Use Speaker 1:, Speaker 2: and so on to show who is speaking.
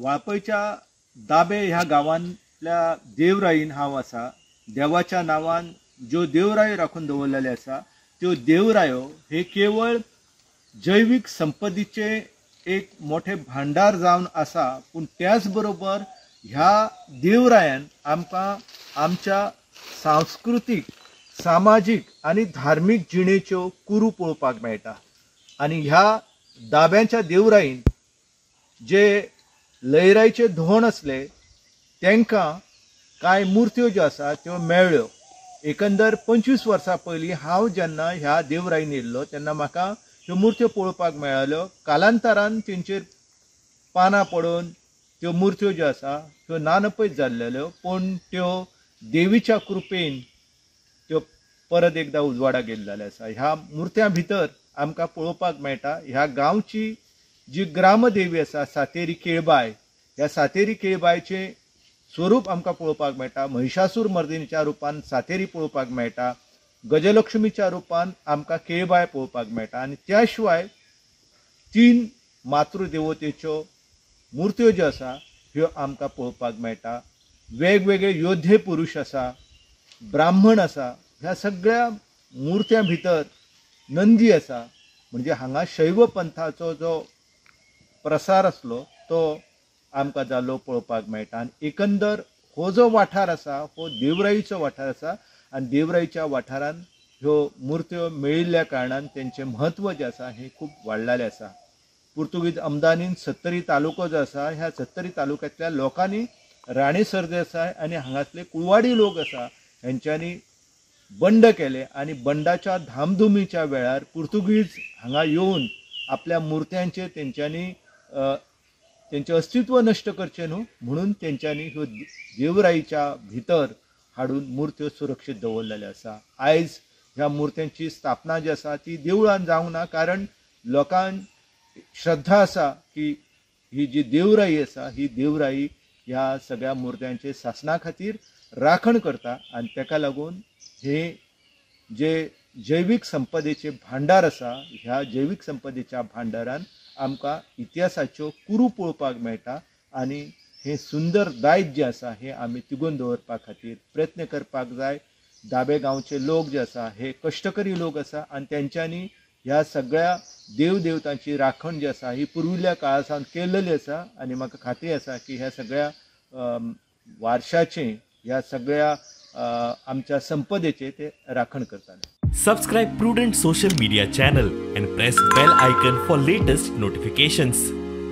Speaker 1: वाळपयच्या दाबे ह्या गांवांतल्या देवराईन हांव आसा. देवाच्या नांवान ज्यो देवरायो राखून दवरलेल्यो आसा त्यो देवरायो हे केवळ जैवीक संपत्तीचे एक मोठे भांडार जावन आसा, पूण त्याच बरोबर ह्या देवरायान आमकां आमच्या सांस्कृतीक, सामाजीक आनी धार्मीक जिणेच्यो कुरू पळोवपाक मेळटा. आनी ह्या दाब्यांच्या देवराईन जे लयराईचे धोंड असले तांकां कांय मुर्त्यो ज्यो आसा त्यो मेळ्ळ्यो. एकंदर 25 वर्सां पयलीं हांव जेन्ना ह्या देवराईन येयल्लो तेन्ना म्हाका ह्यो मुर्त्यो पळोवपाक मेळ्ळ्यो. कालांतरान तेंचेर पानां पडून त्यो मुर्त्यो ज्यो आसा त्यो नानपयत जाल्लेल्यो, पूण त्यो देवीच्या कृपेन त्यो परत एकदा उजवाडाक येयल्लेल्यो आसा. ह्या मुर्त्यां भितर आमकां पळोवपाक मेळटा ह्या गांवची जी ग्रामदेवी आसा सातेरी केळबाय, ह्या सातेरी केळबायचें स्वरूप आमकां पळोवपाक मेळटा. महिषासूर मर्दिनीच्या रुपान सातेरी पळोवपाक मेळटा. गजलक्ष्मीच्या रुपान आमकां केळबाय पळोवपाक मेळटा. आनी त्या शिवाय 3 मातृदेवतेच्यो मुर्त्यो ज्यो आसा ह्यो आमकां पळोवपाक मेळटा. वेगवेगळे योद्धे पुरुश आसा, ब्राह्मण आसा. ह्या सगळ्या मुर्त्यां भितर नंदी आसा. म्हणजे हांगा शैव पंथाचो जो प्रसार आसलो तो आमकां जाल्लो पळोवपाक मेळटा. आनी एकंदर हो जो वाठार आसा हो देवराईचो वाठार आसा. आनी देवराईच्या वाठारान ह्यो मुर्त्यो मेळिल्ल्या कारणान तेंचें म्हत्व जें आसा हें खूब वाडलेलें आसा. पुर्तुगीज आमदानीन सत्तरी तालुको जो आसा ह्या सत्तरी तालुक्यांतल्या लोकांनी राणे सरदेसाय आनी हांगासले कुळवाडी लोक आसा हेंच्यांनी बंड केले. आनी बंडाच्या धामधुमीच्या वेळार पुर्तुगीज हांगा येवन आपल्या मुर्त्यांचेर तेंच्यांनी तेंचें अस्तित्व नश्ट करचें न्हू म्हणून तेंच्यांनी ह्यो देवराईच्या भितर हाडून मुर्त्यो सुरक्षीत दवरलेल्यो आसा. आयज ह्या मुर्त्यांची स्थापना जी आसा ती देवळान जावंक ना, कारण लोकांक श्रद्धा आसा की ही जी देवराई आसा ही देवराई ह्या सगळ्या मुर्त्यांचे शासना खातीर राखण करता. आनी ताका लागून हे जे जैवीक संपदेचे भांडार आसा ह्या जैवीक संपदेच्या भांडारान आमकां इतिहासाच्यो कुरू पळोवपाक मेळटा. आनी हें सुंदर दायज जें आसा हें आमी तिगोवन दवरपा खातीर प्रयत्न करपाक जाय. दाबे गांवचे लोक जे आसा हे कश्टकरी लोक आसा आनी तेंच्यांनी ह्या सगळ्या देवदेवतांची राखण जी आसा ही पुर्विल्ल्या काळा सावन केल्लेली आसा. आनी म्हाका खात्री आसा की ह्या सगळ्या वारशाचें ह्या सगळ्या आमच्या संपदेचे ते राखण करताले.
Speaker 2: Subscribe Prudent social media channel and press bell icon for latest notifications.